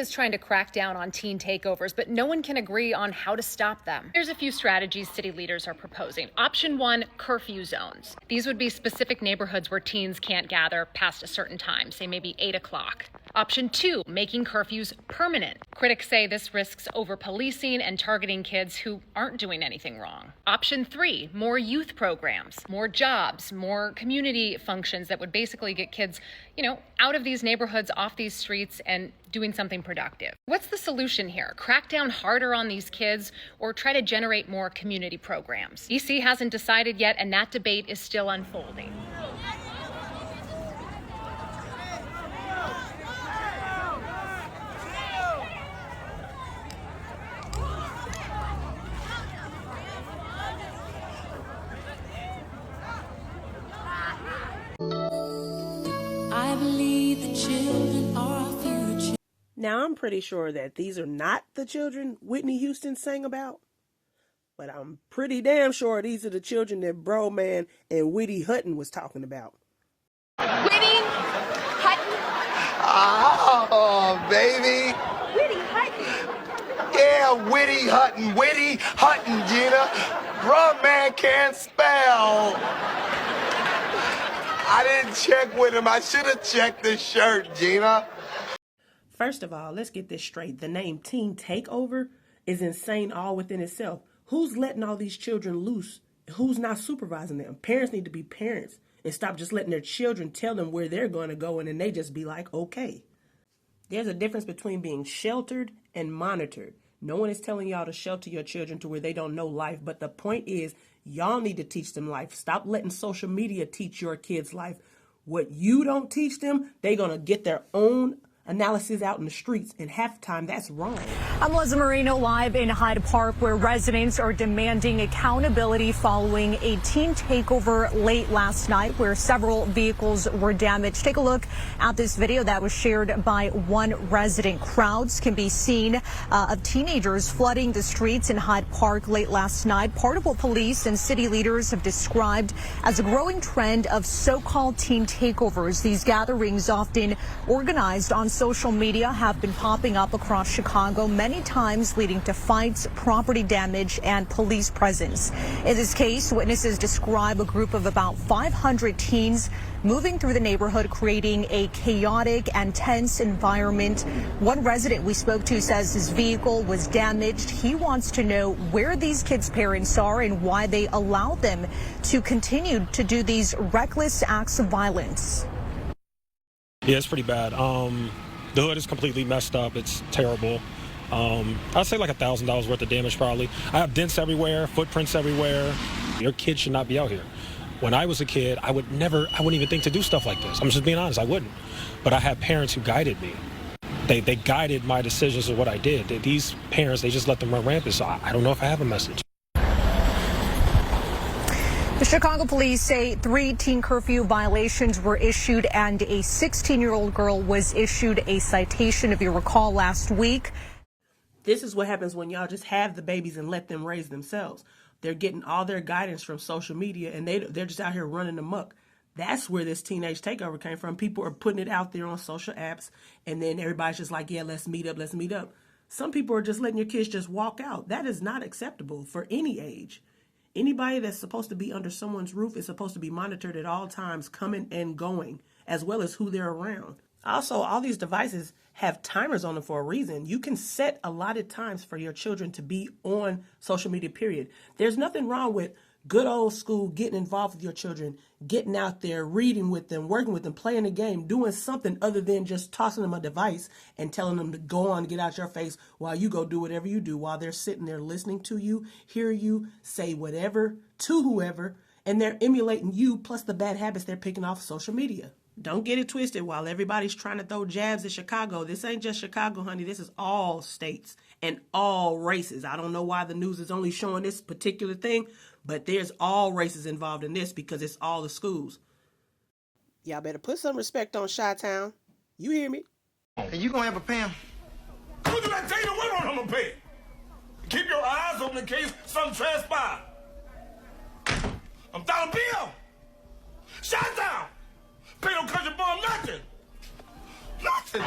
is trying to crack down on teen takeovers, but no one can agree on how to stop them. Here's a few strategies city leaders are proposing. Option 1, curfew zones. These would be specific neighborhoods where teens can't gather past a certain time, say maybe 8 o'clock. Option 2, making curfews permanent. Critics say this risks over-policing and targeting kids who aren't doing anything wrong. Option 3, more youth programs, more jobs, more community functions that would basically get kids, out of these neighborhoods, off these streets, and doing something productive. What's the solution here? Crack down harder on these kids or try to generate more community programs? DC hasn't decided yet, and that debate is still unfolding. I believe the children are our future. Now, I'm pretty sure that these are not the children Whitney Houston sang about, but I'm pretty damn sure these are the children that Bro Man and Whitty Hutton was talking about. Whitty Hutton? Oh, baby. Whitty Hutton? Yeah, Whitty Hutton, Gina. Bro Man can't spell. I didn't check with him. I should have checked the shirt, Gina. First of all, let's get this straight. The name Teen Takeover is insane all within itself. Who's letting all these children loose? Who's not supervising them? Parents need to be parents and stop just letting their children tell them where they're going to go and then they just be like, okay. There's a difference between being sheltered and monitored. No one is telling y'all to shelter your children to where they don't know life, but the point is, y'all need to teach them life. Stop letting social media teach your kids life. What you don't teach them, they're going to get their own analysis out in the streets, and half the time that's wrong. I'm Liza Marino live in Hyde Park, where residents are demanding accountability following a teen takeover late last night where several vehicles were damaged. Take a look at this video that was shared by one resident. Crowds can be seen of teenagers flooding the streets in Hyde Park late last night. Part of what police and city leaders have described as a growing trend of so-called teen takeovers. These gatherings, often organized on social media, have been popping up across Chicago, many times leading to fights, property damage, and police presence. In this case, witnesses describe a group of about 500 teens moving through the neighborhood, creating a chaotic and tense environment. One resident we spoke to says his vehicle was damaged. He wants to know where these kids' parents are and why they allow them to continue to do these reckless acts of violence. Yeah, it's pretty bad. The hood is completely messed up. It's terrible. I'd say like $1,000 worth of damage probably. I have dents everywhere, footprints everywhere. Your kid should not be out here. When I was a kid, I wouldn't even think to do stuff like this. I'm just being honest, I wouldn't. But I had parents who guided me. They guided my decisions of what I did. These parents, they just let them run rampant, so I don't know if I have a message. The Chicago police say 3 teen curfew violations were issued and a 16-year-old girl was issued a citation, if you recall, last week. This is what happens when y'all just have the babies and let them raise themselves. They're getting all their guidance from social media, and they're just out here running amok. That's where this teenage takeover came from. People are putting it out there on social apps, and then everybody's just like, yeah, let's meet up. Some people are just letting your kids just walk out. That is not acceptable for any age. Anybody that's supposed to be under someone's roof is supposed to be monitored at all times, coming and going, as well as who they're around. Also, all these devices have timers on them for a reason. You can set allotted times for your children to be on social media, period. There's nothing wrong with good old school, getting involved with your children, getting out there, reading with them, working with them, playing a game, doing something other than just tossing them a device and telling them to go on and get out your face while you go do whatever you do, while they're sitting there listening to you, hear you, say whatever to whoever, and they're emulating you plus the bad habits they're picking off social media. Don't get it twisted. While everybody's trying to throw jabs at Chicago, this ain't just Chicago, honey. This is all states and all races. I don't know why the news is only showing this particular thing, but there's all races involved in this because it's all the schools. Y'all better put some respect on Chi-Town. You hear me? And you gonna have a Pam? Who's that tell you what I'm gonna pay? Keep your eyes open in case something transpires. I'm $1 bill. Chi-Town. Pay no country bum nothing. Nothing.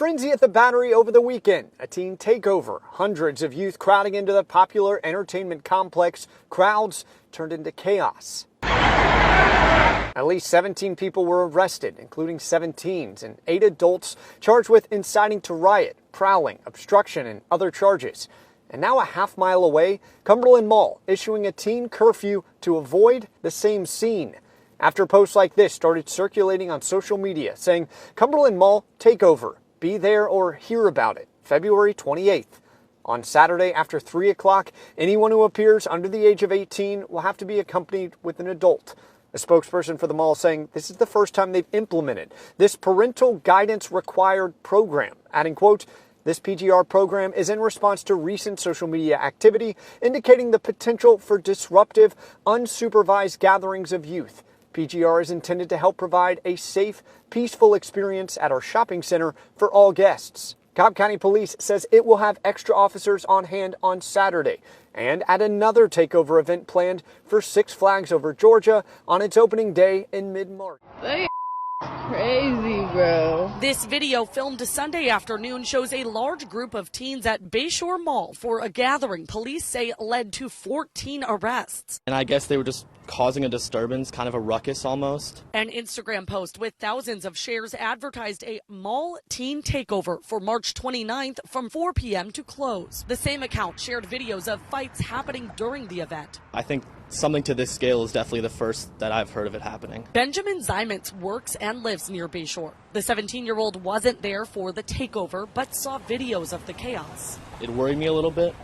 frenzy at the Battery over the weekend, a teen takeover. Hundreds of youth crowding into the popular entertainment complex. Crowds turned into chaos. At least 17 people were arrested, including 7 teens and 8 adults charged with inciting to riot, prowling, obstruction, and other charges. And now a half-mile away, Cumberland Mall issuing a teen curfew to avoid the same scene. After posts like this started circulating on social media saying, Cumberland Mall takeover, be there or hear about it, February 28th. On Saturday after 3 o'clock, anyone who appears under the age of 18 will have to be accompanied with an adult. A spokesperson for the mall saying this is the first time they've implemented this parental guidance required program, adding, quote, this PGR program is in response to recent social media activity indicating the potential for disruptive, unsupervised gatherings of youth. PGR is intended to help provide a safe, peaceful experience at our shopping center for all guests. Cobb County Police says it will have extra officers on hand on Saturday and at another takeover event planned for Six Flags Over Georgia on its opening day in mid-March. Crazy, bro. This video filmed Sunday afternoon shows a large group of teens at Bayshore Mall for a gathering police say led to 14 arrests. And I guess they were just causing a disturbance, kind of a ruckus almost. An Instagram post with thousands of shares advertised a mall teen takeover for March 29th from 4 p.m. to close. The same account shared videos of fights happening during the event. I think something to this scale is definitely the first that I've heard of it happening. Benjamin Zymentz works and lives near Bayshore. The 17-year-old wasn't there for the takeover, but saw videos of the chaos. It worried me a little bit.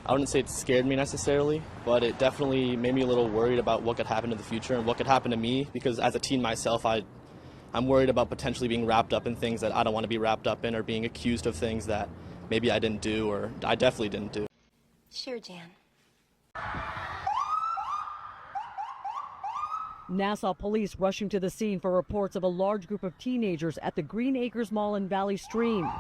I wouldn't say it scared me necessarily, but it definitely made me a little worried about what could happen in the future and what could happen to me, because as a teen myself, I'm worried about potentially being wrapped up in things that I don't want to be wrapped up in, or being accused of things that maybe I didn't do or I definitely didn't do. Sure, Jan. Nassau police rushing to the scene for reports of a large group of teenagers at the Green Acres Mall in Valley Stream.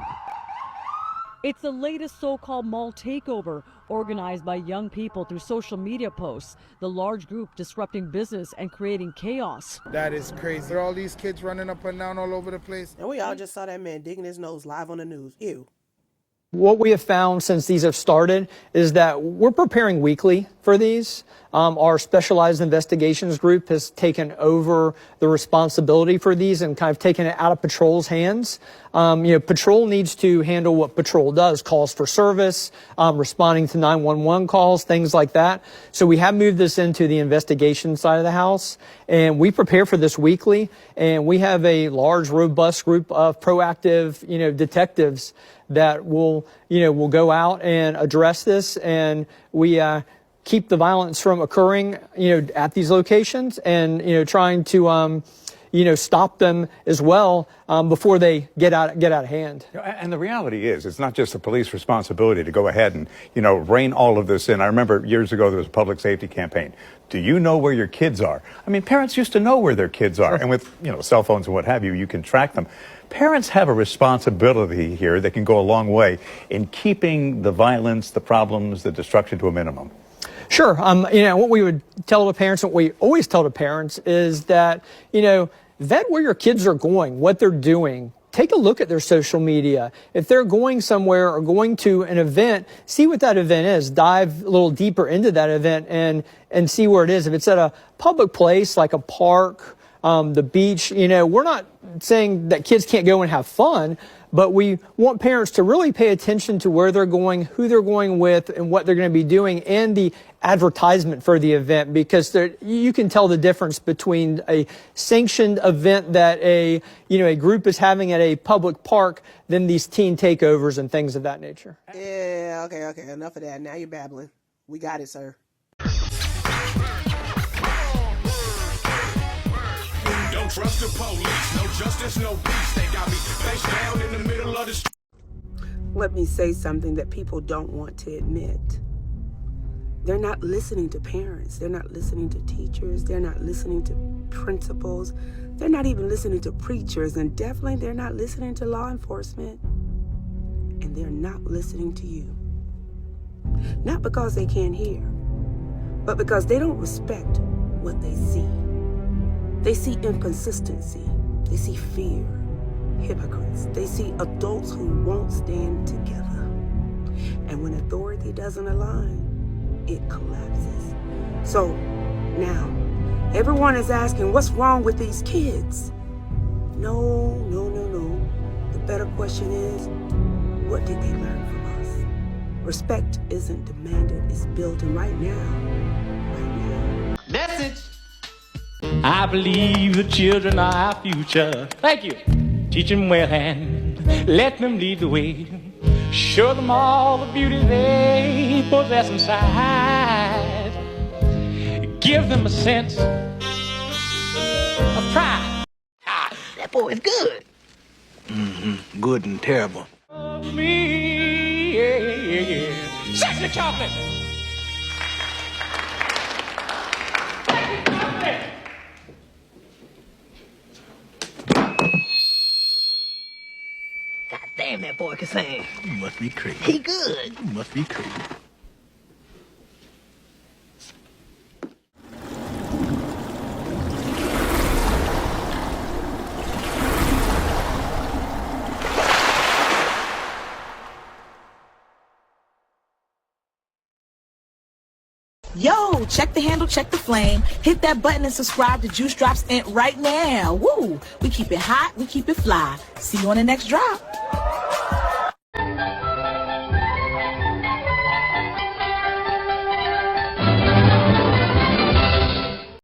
It's the latest so-called mall takeover, organized by young people through social media posts. The large group disrupting business and creating chaos. That is crazy. There are all these kids running up and down all over the place. And we all just saw that man digging his nose live on the news. Ew. What we have found since these have started is that we're preparing weekly for these. Our specialized investigations group has taken over the responsibility for these and kind of taken it out of patrol's hands. Patrol needs to handle what patrol does, calls for service, responding to 911 calls, things like that. So we have moved this into the investigation side of the house, and we prepare for this weekly. And we have a large, robust group of proactive, detectives that will go out and address this, and we keep the violence from occurring, at these locations, and trying to stop them as well before they get out of hand. And the reality is, it's not just the police responsibility to go ahead and rein all of this in. I remember years ago there was a public safety campaign. Do you know where your kids are? I mean, parents used to know where their kids are, and with cell phones and what have you, you can track them. Parents have a responsibility here that can go a long way in keeping the violence, the problems, the destruction to a minimum. Sure. What we would tell the parents, what we always tell the parents is that, vet where your kids are going, what they're doing. Take a look at their social media. If they're going somewhere or going to an event, see what that event is. Dive a little deeper into that event and see where it is. If it's at a public place like a park, the beach, we're not saying that kids can't go and have fun, but we want parents to really pay attention to where they're going, who they're going with, and what they're going to be doing, and the advertisement for the event, because you can tell the difference between a sanctioned event that a group is having at a public park than these teen takeovers and things of that nature. Yeah, okay, enough of that. Now you're babbling. We got it, sir. Don't trust the police, no justice, no peace. They got me face down in the middle of the street. Let me say something that people don't want to admit. They're not listening to parents. They're not listening to teachers. They're not listening to principals. They're not even listening to preachers. And definitely they're not listening to law enforcement. And they're not listening to you. Not because they can't hear, but because they don't respect what they see. They see inconsistency. They see fear. hypocrites. They see adults who won't stand together. And when authority doesn't align, it collapses. So now, everyone is asking, what's wrong with these kids? No. The better question is, what did they learn from us? Respect isn't demanded, it's built. And right now. Message. I believe the children are our future. Thank you. Teach them well and let them lead the way. Show them all the beauty they possess inside. Give them a sense of pride. That boy is good. Good and terrible. Me, yeah. Sexy chocolate. God damn, that boy can sing. You must be crazy. He good. You must be crazy. Yo, check the handle, check the flame. Hit that button and subscribe to Juice Drops Int right now. Woo! We keep it hot, we keep it fly. See you on the next drop.